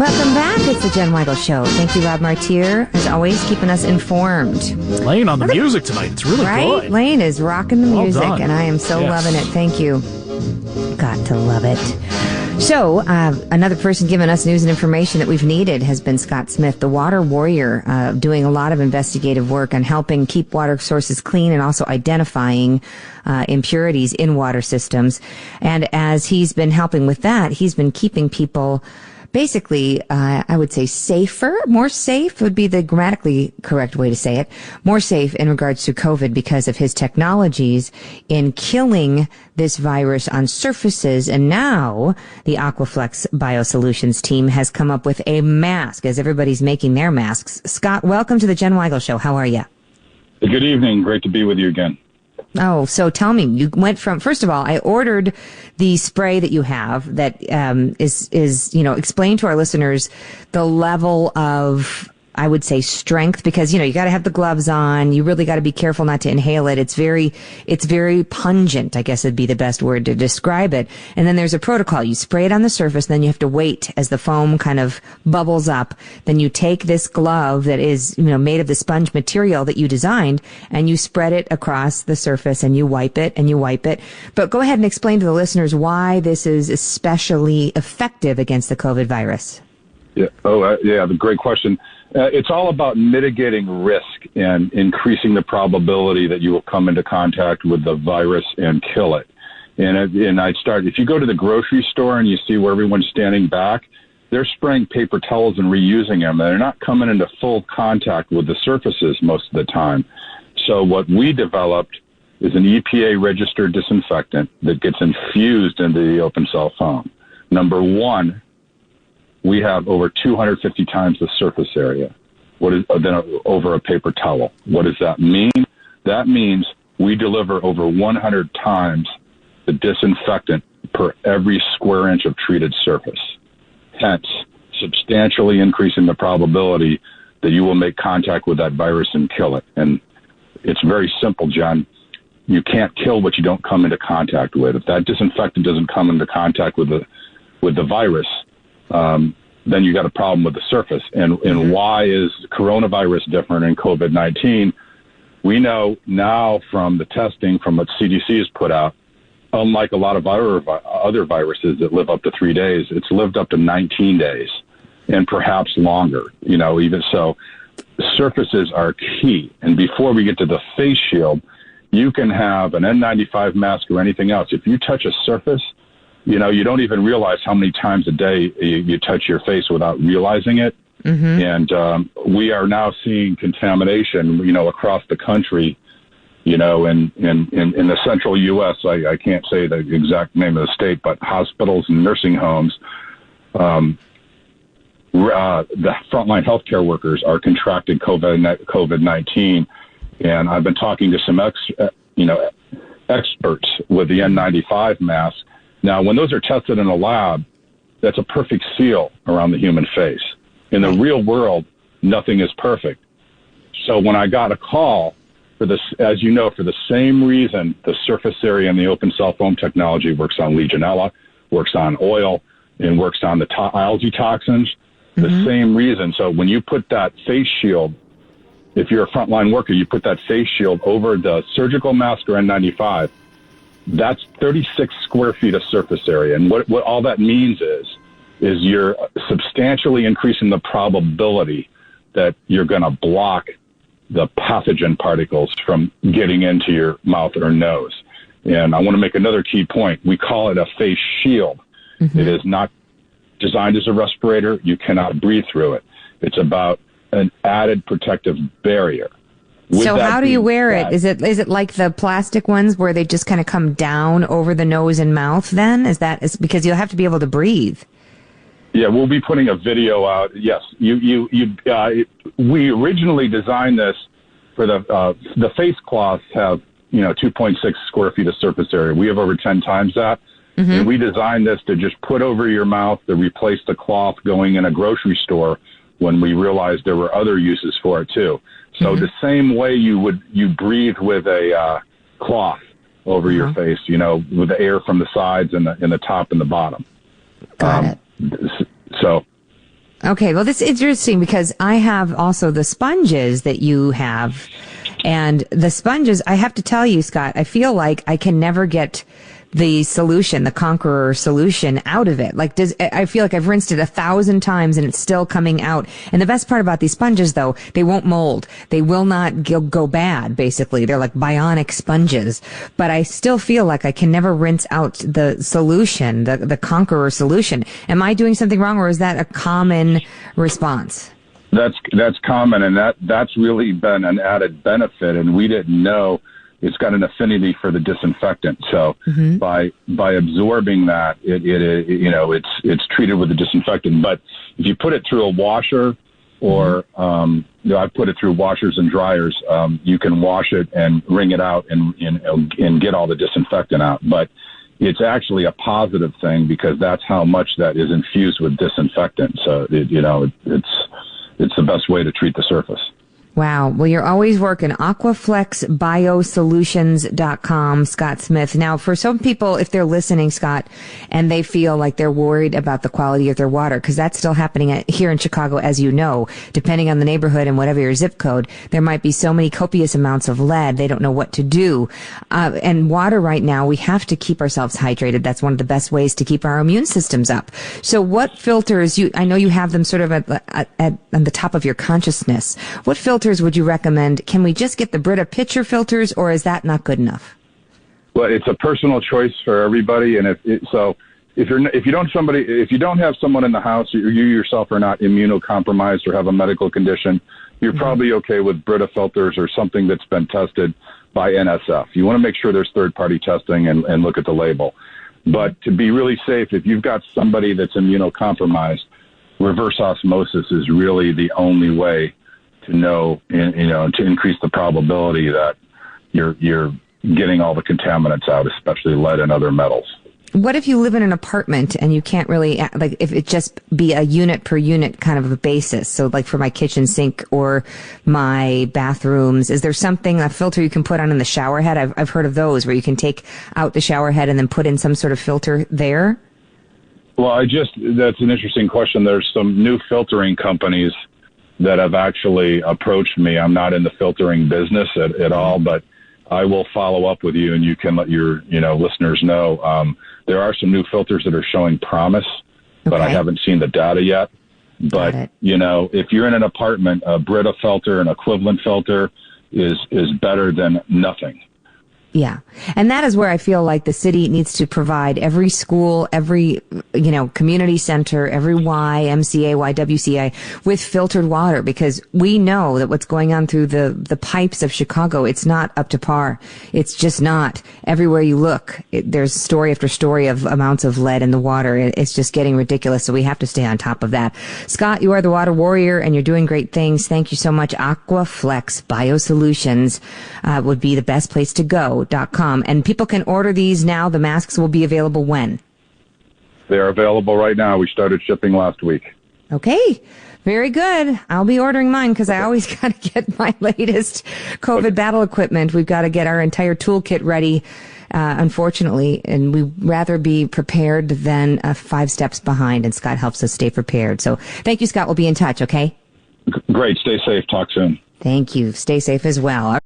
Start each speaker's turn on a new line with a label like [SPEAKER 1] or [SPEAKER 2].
[SPEAKER 1] Welcome back. It's the Jen Weigel Show. Thank you, Rob Martier, as always, keeping us informed.
[SPEAKER 2] Laying on the music tonight. It's really
[SPEAKER 1] right?
[SPEAKER 2] good.
[SPEAKER 1] Lane is rocking the music,
[SPEAKER 2] done.
[SPEAKER 1] and I am so loving it. Thank you. Got to love it. So, another person giving us news and information that we've needed has been Scott Smith, the water warrior, doing a lot of investigative work on helping keep water sources clean and also identifying impurities in water systems. And as he's been helping with that, he's been keeping people basically, I would say more safe would be the grammatically correct way to say it, more safe in regards to COVID because of his technologies in killing this virus on surfaces. And now the AquaFlex Biosolutions team has come up with a mask as everybody's making their masks. Scott, welcome to the Jen Weigel Show. How are you?
[SPEAKER 3] Good evening. Great to be with you again.
[SPEAKER 1] Oh, so tell me, you went from, first of all, I ordered the spray that you have that is explain to our listeners the level of, I would say, strength, because, you got to have the gloves on. You really got to be careful not to inhale it. It's very pungent, I guess would be the best word to describe it. And then there's a protocol. You spray it on the surface, then you have to wait as the foam kind of bubbles up. Then you take this glove that is, made of the sponge material that you designed, and you spread it across the surface, and you wipe it, and you wipe it. But go ahead and explain to the listeners why this is especially effective against the COVID virus.
[SPEAKER 3] Yeah. The great question. It's all about mitigating risk and increasing the probability that you will come into contact with the virus and kill it. If you go to the grocery store and you see where everyone's standing back, they're spraying paper towels and reusing them. They're not coming into full contact with the surfaces most of the time. So what we developed is an EPA-registered disinfectant that gets infused into the open-cell foam. Number one, we have over 250 times the surface area than over a paper towel. What does that mean? That means we deliver over 100 times the disinfectant per every square inch of treated surface, hence substantially increasing the probability that you will make contact with that virus and kill it. And it's very simple, John. You can't kill what you don't come into contact with. If that disinfectant doesn't come into contact with the virus, then you got a problem with the surface. And why is coronavirus different in COVID-19? We know now from the testing from what CDC has put out, unlike a lot of other viruses that live up to 3 days, it's lived up to 19 days and perhaps longer. Even so, surfaces are key. And before we get to the face shield, you can have an N95 mask or anything else. If you touch a surface, you don't even realize how many times a day you touch your face without realizing it. Mm-hmm. And we are now seeing contamination, across the country, in the central U.S. I can't say the exact name of the state, but hospitals and nursing homes, the frontline healthcare workers are contracting COVID-19. And I've been talking to some experts with the N95 mask. Now, when those are tested in a lab, that's a perfect seal around the human face. In the real world, nothing is perfect. So when I got a call for this, as you know, for the same reason, the surface area and the open-cell foam technology works on Legionella, works on oil, and works on the algae toxins, the same reason. So when you put that face shield, if you're a frontline worker, you put that face shield over the surgical mask or N95, that's 36 square feet of surface area. And what all that means is you're substantially increasing the probability that you're going to block the pathogen particles from getting into your mouth or nose. And I want to make another key point. We call it a face shield. Mm-hmm. It is not designed as a respirator. You cannot breathe through it. It's about an added protective barrier.
[SPEAKER 1] So how do you wear it? Is it like the plastic ones where they just kind of come down over the nose and mouth then? Is because you'll have to be able to breathe?
[SPEAKER 3] Yeah, we'll be putting a video out. Yes, we originally designed this for the face cloths have 2.6 square feet of surface area. We have over 10 times that, and we designed this to just put over your mouth to replace the cloth going in a grocery store when we realized there were other uses for it too. So the same way you breathe with a cloth over your face, with the air from the sides and the top and the bottom.
[SPEAKER 1] Got it.
[SPEAKER 3] So
[SPEAKER 1] Okay, well, this is interesting because I have also the sponges that you have. And the sponges, I have to tell you, Scott, I feel like I can never get the solution, the Conqueror solution out of it. Like, I feel like I've rinsed it 1,000 times and it's still coming out. And the best part about these sponges, though, they won't mold. They will not go bad, basically. They're like bionic sponges. But I still feel like I can never rinse out the solution, the Conqueror solution. Am I doing something wrong, or is that a common response?
[SPEAKER 3] That's common, and that's really been an added benefit, and we didn't know. It's got an affinity for the disinfectant. So by absorbing that, it's treated with the disinfectant. But if you put it through a washer, or I put it through washers and dryers, you can wash it and wring it out and get all the disinfectant out. But it's actually a positive thing because that's how much that is infused with disinfectant. So it's the best way to treat the surface.
[SPEAKER 1] Wow. Well, you're always working. AquaFlexBioSolutions.com, Scott Smith. Now, for some people, if they're listening, Scott, and they feel like they're worried about the quality of their water, because that's still happening here in Chicago, as you know, depending on the neighborhood and whatever your zip code, there might be so many copious amounts of lead, they don't know what to do. And water right now, we have to keep ourselves hydrated. That's one of the best ways to keep our immune systems up. So what filters, I know you have them sort of on the top of your consciousness. What filters would you recommend? Can we just get the Brita pitcher filters, or is that not good enough?
[SPEAKER 3] Well, it's a personal choice for everybody, and if you don't have someone in the house, you yourself are not immunocompromised or have a medical condition, you're probably okay with Brita filters or something that's been tested by NSF. You want to make sure there's third-party testing and look at the label. But to be really safe, if you've got somebody that's immunocompromised, reverse osmosis is really the only way to know, to increase the probability that you're getting all the contaminants out, especially lead and other metals.
[SPEAKER 1] What if you live in an apartment and you can't really, like, if it just be a unit per unit kind of a basis? So like for my kitchen sink or my bathrooms, is there a filter you can put on in the shower head? I've heard of those where you can take out the shower head and then put in some sort of filter there.
[SPEAKER 3] Well, that's an interesting question. There's some new filtering companies that have actually approached me. I'm not in the filtering business at all, but I will follow up with you and you can let your listeners know. There are some new filters that are showing promise, but I haven't seen the data yet. But, if you're in an apartment, a Brita filter, an equivalent filter is better than nothing.
[SPEAKER 1] Yeah. And that is where I feel like the city needs to provide every school, every, community center, every YMCA, YWCA with filtered water, because we know that what's going on through the pipes of Chicago, it's not up to par. It's just not. Everywhere you look, there's story after story of amounts of lead in the water. It's just getting ridiculous. So we have to stay on top of that. Scott, you are the water warrior and you're doing great things. Thank you so much. AquaFlex Biosolutions would be the best place to go. .com. And people can order these now. The masks will be available when?
[SPEAKER 3] They're available right now. We started shipping last week.
[SPEAKER 1] Okay. Very good. I'll be ordering mine because I always got to get my latest COVID battle equipment. We've got to get our entire toolkit ready, unfortunately, and we'd rather be prepared than 5 steps behind, and Scott helps us stay prepared. So thank you, Scott. We'll be in touch, okay?
[SPEAKER 3] Great. Stay safe. Talk soon.
[SPEAKER 1] Thank you. Stay safe as well.